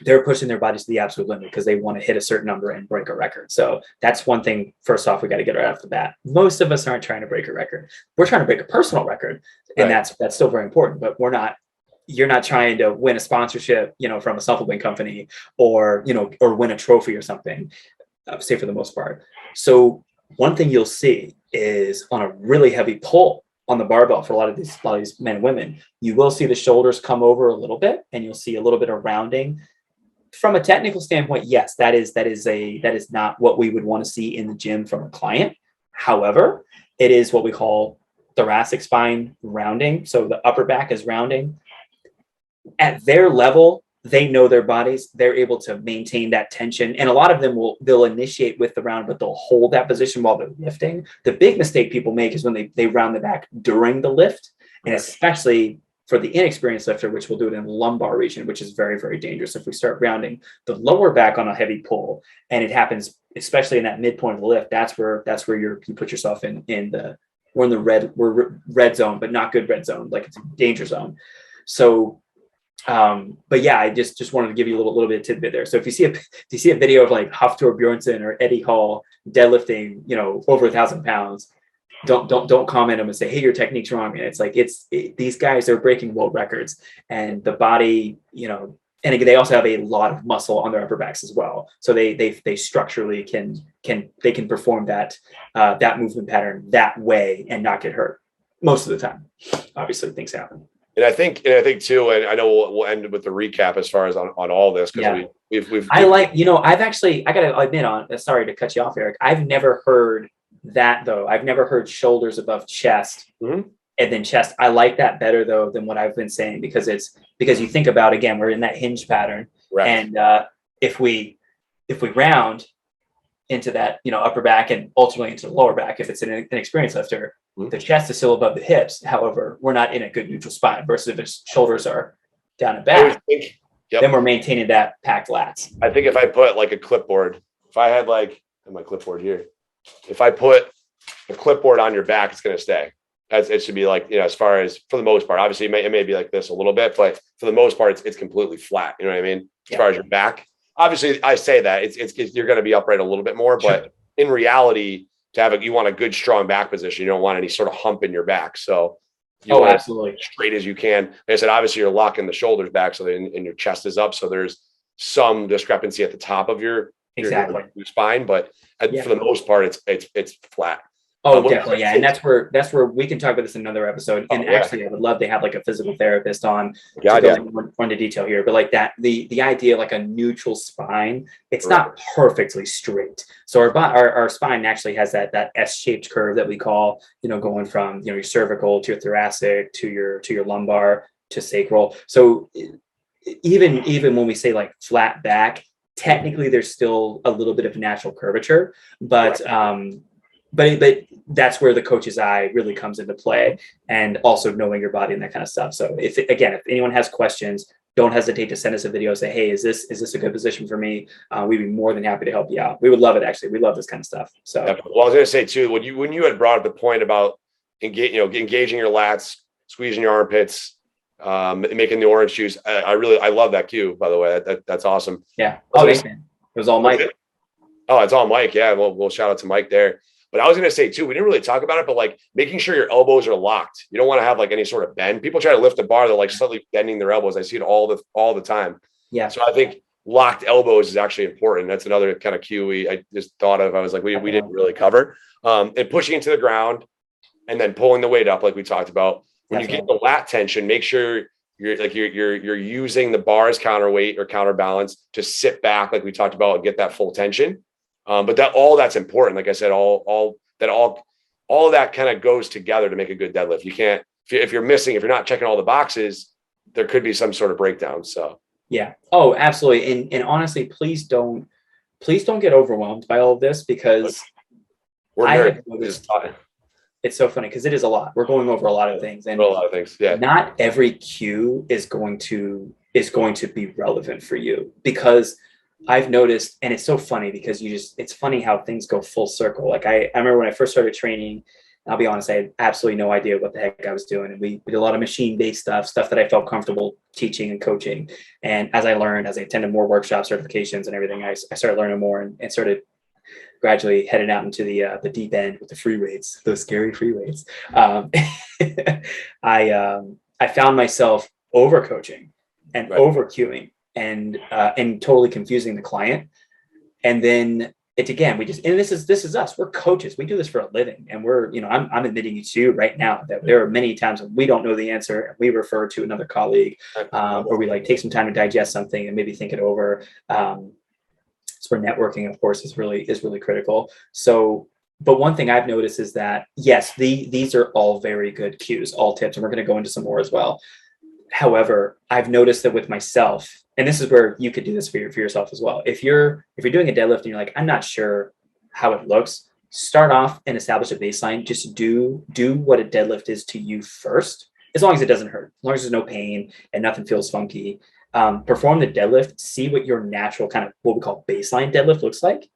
They're pushing their bodies to the absolute limit because they want to hit a certain number and break a record. So that's one thing. First off, we got to get right off the bat. Most of us aren't trying to break a record. We're trying to break a personal record, and that's still very important. But you're not trying to win a sponsorship, from a supplement company, or win a trophy or something. Say for the most part. So one thing you'll see is on a really heavy pull on the barbell for a lot of these men and women, you will see the shoulders come over a little bit, and you'll see a little bit of rounding. From a technical standpoint, yes, that is not what we would want to see in the gym from a client. However, it is what we call thoracic spine rounding. So the upper back is rounding. At their level, they know their bodies. They're able to maintain that tension. And a lot of them they'll initiate with the round, but they'll hold that position while they're lifting. The big mistake people make is when they round the back during the lift, and especially for the inexperienced lifter, which we'll do it in the lumbar region, which is very, very dangerous. If we start rounding the lower back on a heavy pull, and it happens, especially in that midpoint of the lift, that's where you put yourself in the red zone, but not good red zone, like it's a danger zone. So But yeah, I just wanted to give you a little bit of tidbit there. So if you see a video of like Hafthor Bjornsson or Eddie Hall deadlifting, over 1,000 pounds, don't comment them and say, hey, your technique's wrong. And it's like these guys are breaking world records, and the body, and again, they also have a lot of muscle on their upper backs as well. So they structurally can perform that movement pattern that way and not get hurt most of the time. Obviously, things happen. And I think too, and I know we'll end with the recap as far as on all this, because we've I gotta admit, sorry to cut you off, Eric. I've never heard that though. I've never heard shoulders above chest and then chest. I like that better though than what I've been saying, because you think about, again, we're in that hinge pattern, right? And if we round into that, upper back and ultimately into the lower back, if it's an experienced lifter, the chest is still above the hips. However, we're not in a good neutral spine. Versus if his shoulders are down and back, then we're maintaining that packed lats. I think if I put like a clipboard, if I had like my clipboard here, if I put a clipboard on your back, it's going to stay. It should be like, as far as, for the most part, obviously it may be like this a little bit, but for the most part, it's completely flat. You know what I mean? As far as your back, obviously I say that it's you're going to be upright a little bit more, but in reality, you want a good, strong back position. You don't want any sort of hump in your back. So you want absolutely as straight as you can. Like I said, obviously you're locking the shoulders back and your chest is up. So there's some discrepancy at the top of your spine, but for the most part, it's flat. Definitely. Yeah. And that's where we can talk about this in another episode. And actually, I would love to have like a physical therapist on to go into detail here. But like that, the idea of like a neutral spine, it's not perfectly straight. So our spine actually has that S-shaped curve that we call, going from, your cervical to your thoracic to your lumbar to sacral. So even when we say like flat back, technically there's still a little bit of natural curvature, but that's where the coach's eye really comes into play, and also knowing your body and that kind of stuff. So if anyone has questions, don't hesitate to send us a video. Say, hey, is this a good position for me? We'd be more than happy to help you out. We would love it. Actually, we love this kind of stuff. So, well, I was going to say too, when you had brought up the point about engaging your lats, squeezing your armpits, making the orange juice, I love that cue. By the way, that's awesome. Yeah. Thanks, man. It was all Mike. Oh, it's all Mike. Yeah. We'll shout out to Mike there. But I was going to say too, we didn't really talk about it, but like making sure your elbows are locked. You don't want to have like any sort of bend. People try to lift the bar, they're like slightly bending their elbows. I see it all the time. Yeah. So I think locked elbows is actually important. That's another kind of cue I just thought of. I was like, we didn't really cover. And pushing into the ground and then pulling the weight up, like we talked about. When you get the lat tension, make sure you're using the bar's counterweight or counterbalance to sit back, like we talked about, and get that full tension. But that's important. Like I said, all of that kind of goes together to make a good deadlift. You can't, if you're not checking all the boxes, there could be some sort of breakdown. So yeah. Oh, absolutely. And honestly, please don't get overwhelmed by all of this, because it's so funny because it is a lot. We're going over a lot of things, and a lot of things. Yeah. Not every cue is going to be relevant for you, because I've noticed, and it's so funny because it's funny how things go full circle. Like I remember when I first started training, I'll be honest, I had absolutely no idea what the heck I was doing. And we did a lot of machine-based stuff that I felt comfortable teaching and coaching. And as I attended more workshops, certifications and everything, I started learning more and started gradually heading out into the deep end with the free weights, those scary free weights. I found myself over coaching and over cueing and totally confusing the client. And then this is us. We're coaches. We do this for a living, and I'm admitting you to right now that there are many times when we don't know the answer and we refer to another colleague, or we like take some time to digest something and maybe think it over. So where networking, of course, is really critical. So, but one thing I've noticed is that, yes, these are all very good cues, all tips, and we're going to go into some more as well. However, I've noticed that with myself, and this is where you could do this for yourself as well. If you're doing a deadlift and you're like, I'm not sure how it looks, start off and establish a baseline. Just do what a deadlift is to you first, as long as it doesn't hurt, as long as there's no pain and nothing feels funky. Perform the deadlift, see what your natural kind of what we call baseline deadlift looks like,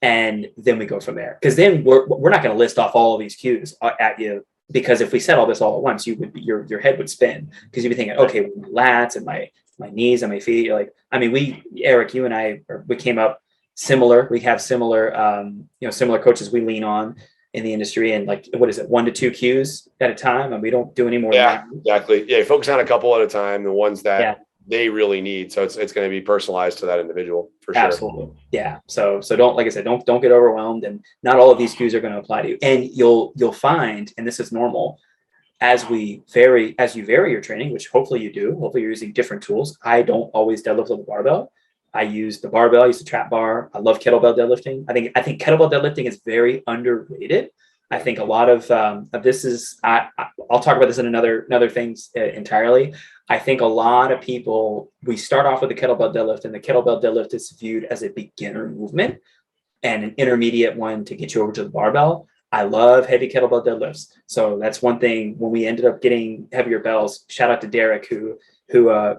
and then we go from there. Because then we're not going to list off all of these cues at you because if we said all this all at once, you would be, your head would spin because you'd be thinking, okay, my lats and my knees and my feet. You're like, I mean, Eric, you and I, we came up similar. We have similar, similar coaches we lean on in the industry, and like, what is it, 1 to 2 cues at a time, and we don't do any more than that. Exactly. Yeah, focus on a couple at a time, the ones that they really need. So it's going to be personalized to that individual for sure. Absolutely. Yeah. So don't, like I said, don't get overwhelmed, and not all of these cues are going to apply to you. And you'll find, and this is normal, as you vary your training, which hopefully you do, hopefully you're using different tools. I don't always deadlift with a barbell. I use the barbell, I use the trap bar. I love kettlebell deadlifting. I think kettlebell deadlifting is very underrated. I think a lot of this is, I'll talk about this in another things entirely. I think a lot of people, we start off with the kettlebell deadlift, and the kettlebell deadlift is viewed as a beginner movement and an intermediate one to get you over to the barbell. I love heavy kettlebell deadlifts. So that's one thing. When we ended up getting heavier bells, shout out to Derek, who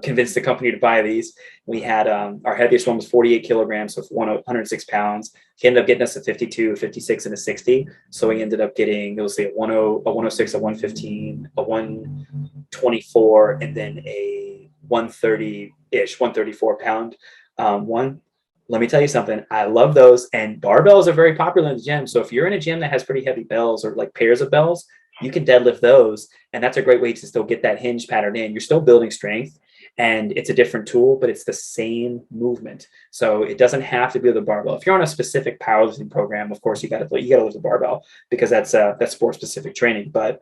convinced the company to buy these. We had our heaviest one was 48 kilograms, so 106 pounds. He ended up getting us a 52, 56, and a 60. So we ended up getting, it was a 106, a 115, a 124, and then a 130-ish, 134 pound one. Let me tell you something. I love those. And barbells are very popular in the gym. So if you're in a gym that has pretty heavy bells or like pairs of bells, you can deadlift those. And that's a great way to still get that hinge pattern in. You're still building strength, and it's a different tool, but it's the same movement. So it doesn't have to be with a barbell. If you're on a specific powerlifting program, of course you got to lift the barbell, because that's sport specific training. But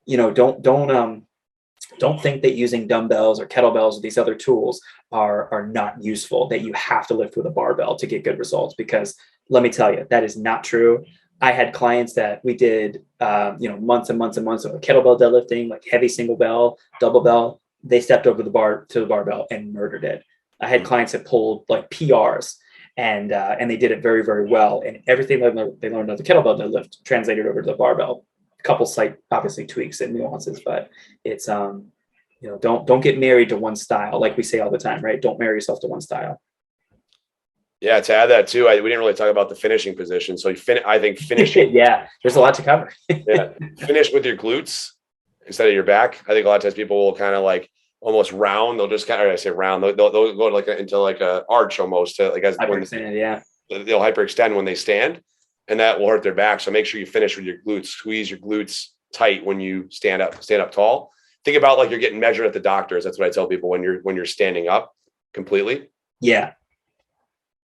don't think that using dumbbells or kettlebells or these other tools are not useful, that you have to lift with a barbell to get good results, because let me tell you, that is not true. I had clients that we did, months and months and months of kettlebell deadlifting, like heavy single bell, double bell. They stepped over the barbell and murdered it. I had clients that pulled like PRs, and they did it very, very well. And everything they learned on the kettlebell deadlift translated over to the barbell. A couple slight, obviously, tweaks and nuances, but it's don't get married to one style, like we say all the time, right? Don't marry yourself to one style. Yeah, to add that too, we didn't really talk about the finishing position. So I think finishing. Yeah, there's a lot to cover. Yeah, finish with your glutes instead of your back. I think a lot of times people will kind of like almost round. They'll just kind of, I say round. They'll go like into like a arch almost. Like as yeah, they'll hyperextend when they stand, and that will hurt their back. So make sure you finish with your glutes. Squeeze your glutes tight when you stand up tall. Think about like you're getting measured at the doctors. That's what I tell people when you're standing up completely. Yeah.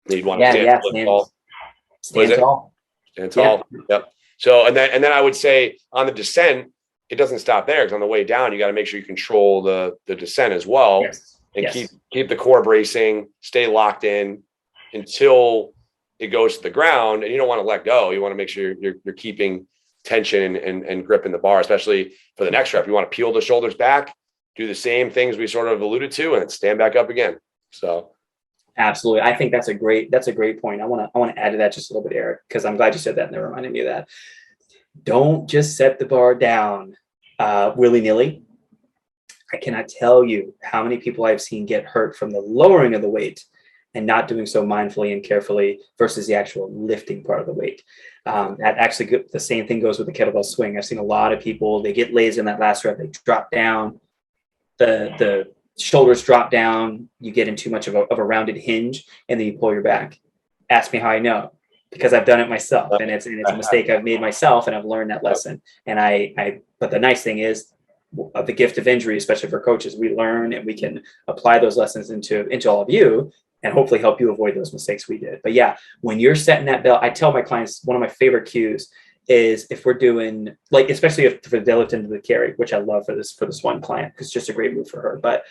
You'd want to stand tall. Stand tall. Stand tall. Yeah. Yep. So, and then I would say on the descent, it doesn't stop there, because on the way down, you got to make sure you control the descent as well. Yes. And keep the core bracing, stay locked in until it goes to the ground, and you don't want to let go. You want to make sure you're keeping tension and grip in the bar, especially for the next rep. You want to peel the shoulders back, do the same things we sort of alluded to, and then stand back up again. So. Absolutely. I think that's a great point. I want to add to that just a little bit, Eric, because I'm glad you said that and that reminded me of that. Don't just set the bar down willy-nilly. I cannot tell you how many people I've seen get hurt from the lowering of the weight and not doing so mindfully and carefully versus the actual lifting part of the weight. That actually, the same thing goes with the kettlebell swing. I've seen a lot of people, they get lazy in that last rep, they drop down, the shoulders drop down, you get in too much of a rounded hinge, and then you pull your back. Ask me how I know, because I've done it myself, and it's a mistake I've made myself, and I've learned that lesson. And but the nice thing is, the gift of injury, especially for coaches, we learn and we can apply those lessons into all of you, and hopefully help you avoid those mistakes we did. But yeah, when you're setting that bell, I tell my clients, one of my favorite cues is if we're doing, like, especially for the deadlift into the carry, which I love for this one client, because it's just a great move for her. But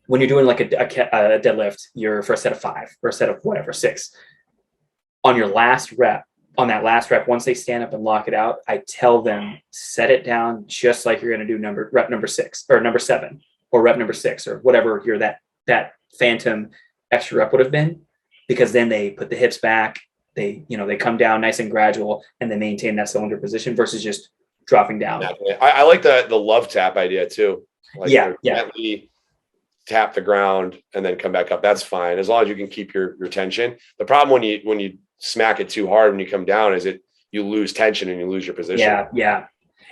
when you're doing like a deadlift, you're for a set of 5 or a set of whatever, 6, on your last rep, once they stand up and lock it out, I tell them, set it down just like you're going to do rep number 6 or number 7 or rep number 6 or whatever that phantom extra rep would have been, because then they put the hips back, they come down nice and gradual, and they maintain that cylinder position versus just dropping down. I like the love tap idea too. Like, gently tap the ground and then come back up. That's fine, as long as you can keep your tension. The problem when you smack it too hard when you come down is you lose tension and you lose your position. Yeah.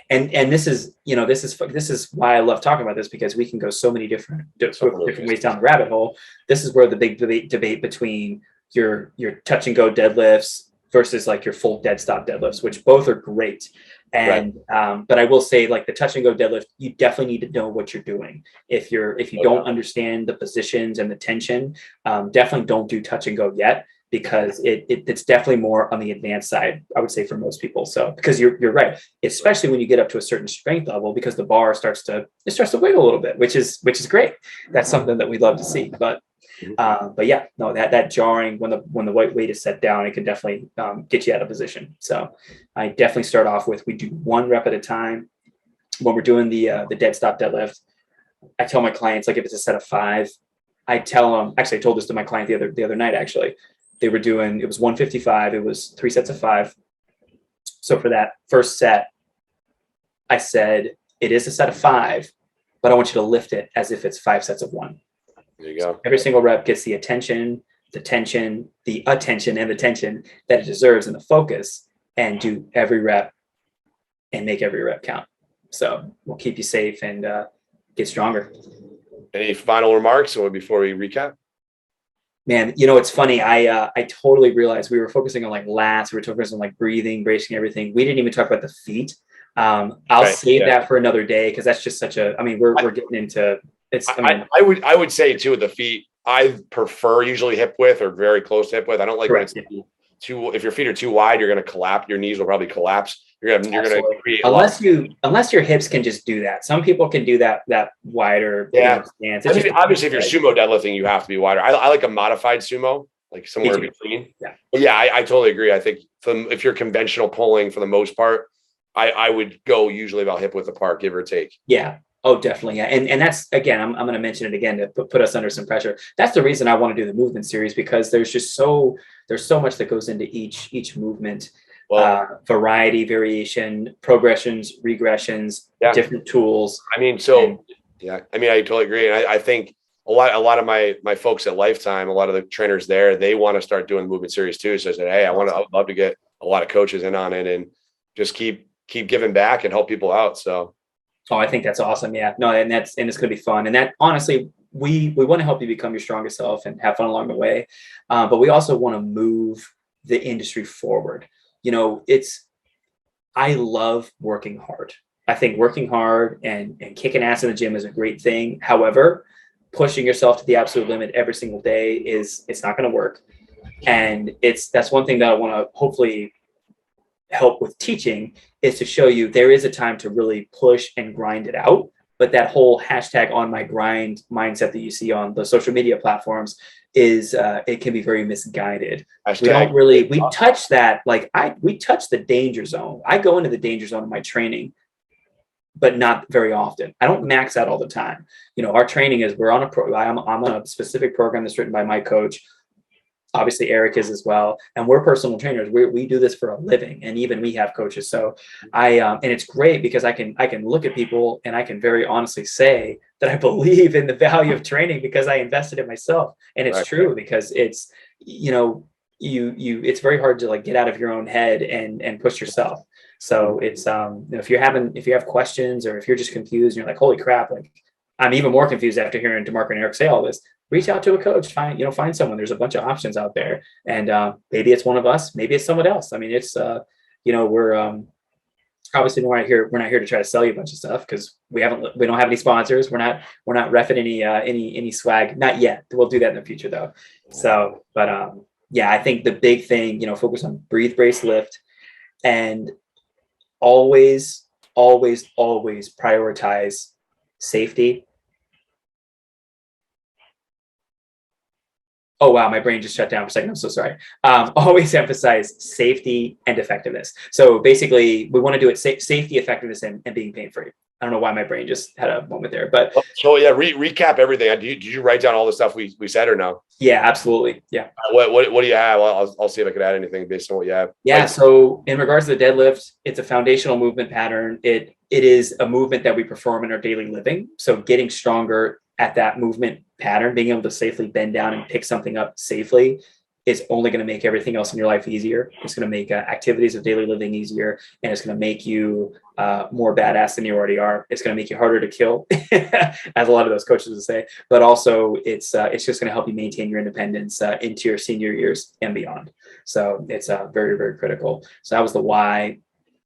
And this is, this is why I love talking about this, because we can go so many different ways down the rabbit hole. This is where the big debate between your touch and go deadlifts versus like your full dead stop deadlifts, which both are great. And but I will say, like, the touch and go deadlift, you definitely need to know what you're doing. If you don't understand the positions and the tension, definitely don't do touch and go yet, because it's definitely more on the advanced side, I would say, for most people. So, because you're right, especially when you get up to a certain strength level, because the bar starts to wiggle a little bit, which is great. That's something that we love to see. But yeah, no, that jarring when the weight is set down, it can definitely get you out of position. So I definitely start off with, we do 1 rep at a time. When we're doing the dead stop deadlift, I tell my clients, like, if it's a set of 5, I tell them, actually I told this to my client the other night, actually. They were doing, it was 155. It was 3 sets of 5. So for that first set, I said, it is a set of 5, but I want you to lift it as if it's 5 sets of 1. There you go. So every single rep gets the attention, the tension, the attention, and the tension that it deserves, and the focus, and do every rep and make every rep count. So we'll keep you safe and get stronger. Any final remarks or before we recap? Man, it's funny. I totally realized we were focusing on like lats. We were focusing on like breathing, bracing, everything. We didn't even talk about the feet. I'll save that for another day, because that's just such a. I mean, we're getting into it's. I would say too, with the feet, I prefer usually hip width or very close to hip width. I don't like when it's too. If your feet are too wide, you're going to collapse. Your knees will probably collapse. You're going to create unless your hips can just do that. Some people can do that wider stance. I mean, obviously, if you're sumo deadlifting, you have to be wider. I like a modified sumo, like somewhere in between. Yeah, but yeah, I totally agree. I think if you're conventional pulling, for the most part, I would go usually about hip width apart, give or take. Yeah. Oh, definitely. Yeah. And that's, again, I'm going to mention it again to put us under some pressure. That's the reason I want to do the movement series, because there's so much that goes into each movement. Variety, variation, progressions, regressions, different tools. I mean, I totally agree. And I think a lot of my folks at Lifetime, a lot of the trainers there, they want to start doing the movement series too. So I said, hey, I would love to get a lot of coaches in on it and just keep giving back and help people out. So. Oh, I think that's awesome. Yeah, no, and it's going to be fun. And that, honestly, we want to help you become your strongest self and have fun along the way. But we also want to move the industry forward. I love working hard. I think working hard and kicking ass in the gym is a great thing. However, pushing yourself to the absolute limit every single day it's not going to work. And that's one thing that I want to hopefully help with teaching, is to show you there is a time to really push and grind it out. But that whole hashtag on my grind mindset that you see on the social media platforms is it can be very misguided. We touch that, we touch the danger zone. I go into the danger zone in my training, but not very often. I don't max out all the time. Our training is, I'm on a specific program that's written by my coach. Obviously Eric is as well. And we're personal trainers. We do this for a living. And even we have coaches. So and it's great because I can look at people and I can very honestly say that I believe in the value of training because I invested in myself. And it's true, because it's, it's very hard to like get out of your own head and push yourself. So it's, if you have questions, or if you're just confused and you're like, holy crap, like I'm even more confused after hearing Demarco and Eric say all this, reach out to a coach, find someone. There's a bunch of options out there, and maybe it's one of us, maybe it's someone else. I mean, it's we're obviously we're not here to try to sell you a bunch of stuff, because we don't have any sponsors. We're not reffing any swag, not yet. We'll do that in the future though. So, but I think the big thing, focus on breathe, brace, lift, and always prioritize safety. Oh, wow. My brain just shut down for a second. I'm so sorry. Always emphasize safety and effectiveness. So basically we want to do it safety, effectiveness, and being pain-free. I don't know why my brain just had a moment there, but. So yeah, recap everything. Did you write down all the stuff we said or no? Yeah, absolutely. Yeah. What do you have? I'll see if I could add anything based on what you have. Yeah. So in regards to the deadlift, it's a foundational movement pattern. It is a movement that we perform in our daily living. So getting stronger at that movement pattern, being able to safely bend down and pick something up safely, is only going to make everything else in your life easier. It's going to make activities of daily living easier, and it's going to make you more badass than you already are. It's going to make you harder to kill, as a lot of those coaches would say. But also, it's just going to help you maintain your independence into your senior years and beyond. So it's very, very critical. So that was the why.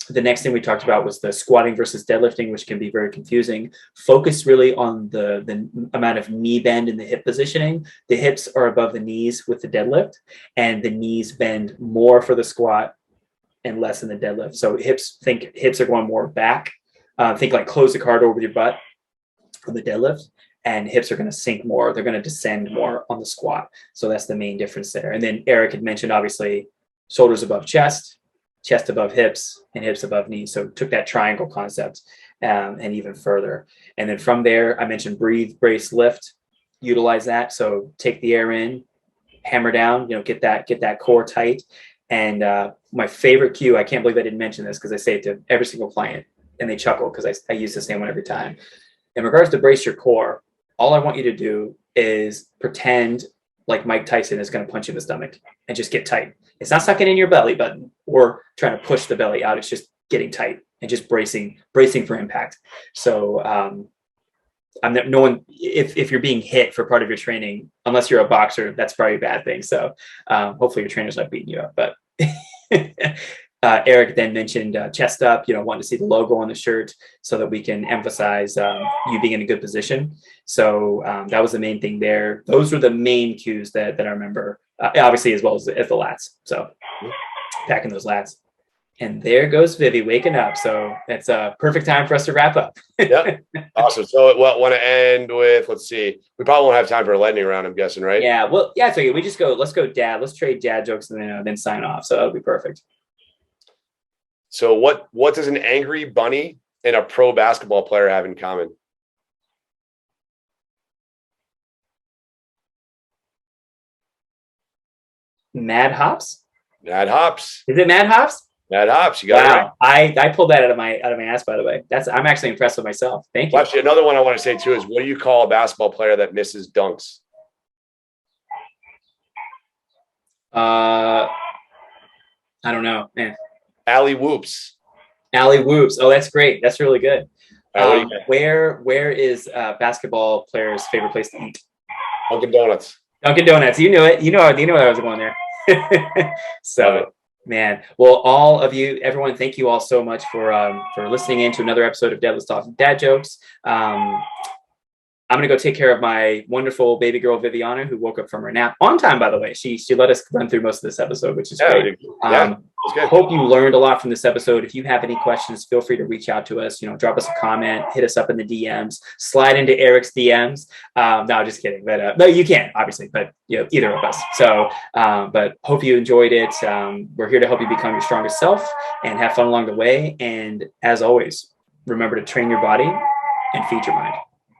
The next thing we talked about was the squatting versus deadlifting, which can be very confusing. Focus really on the amount of knee bend in the hip positioning. The hips are above the knees with the deadlift, and the knees bend more for the squat and less in the deadlift. So hips are going more back. Think like close the car door with your butt on the deadlift, and hips are going to sink more. They're going to descend more on the squat. So that's the main difference there. And then Eric had mentioned, obviously, shoulders above chest, chest above hips, and hips above knees. So took that triangle concept and even further. And then from there, I mentioned breathe, brace, lift, utilize that. So take the air in, hammer down, get that core tight. And my favorite cue, I can't believe I didn't mention this because I say it to every single client and they chuckle because I use the same one every time. In regards to brace your core, all I want you to do is pretend like Mike Tyson is going to punch you in the stomach and just get tight. It's not sucking in your belly button or trying to push the belly out. It's just getting tight and just bracing for impact. So no one, if you're being hit for part of your training, unless you're a boxer, that's probably a bad thing. So hopefully your trainer's not beating you up. But Eric then mentioned chest up, wanting to see the logo on the shirt so that we can emphasize you being in a good position. So that was the main thing there. Those were the main cues that I remember, obviously, as well as the lats. So packing those lats. And there goes Vivi waking up. So it's a perfect time for us to wrap up. Yeah. Awesome. So want to end with, let's see, we probably won't have time for a lightning round, I'm guessing, right? Yeah. Well, yeah, it's okay. We just let's go dad. Let's trade dad jokes and then sign off. So that'll be perfect. So what does an angry bunny and a pro basketball player have in common? Mad hops? Mad hops. Is it mad hops? Mad hops. You got it right. I pulled that out of my ass, by the way. I'm actually impressed with myself. Thank you. Well, actually, another one I want to say too is, what do you call a basketball player that misses dunks? I don't know, man. Alley whoops. Alley whoops. Oh, that's great. That's really good. Right, where is basketball players' favorite place to eat? Dunkin' Donuts. Dunkin' Donuts. You knew it. You know I was going there. So, man. Well, all of you, everyone, thank you all so much for listening in to another episode of Deadlift Talk Dad Jokes. I'm going to go take care of my wonderful baby girl, Viviana, who woke up from her nap on time, by the way. She let us run through most of this episode, which is great. Hope you learned a lot from this episode. If you have any questions, feel free to reach out to us. Drop us a comment, hit us up in the DMs, slide into Eric's DMs. No, just kidding. But no, you can, obviously, but either of us. So, but hope you enjoyed it. We're here to help you become your strongest self and have fun along the way. And as always, remember to train your body and feed your mind.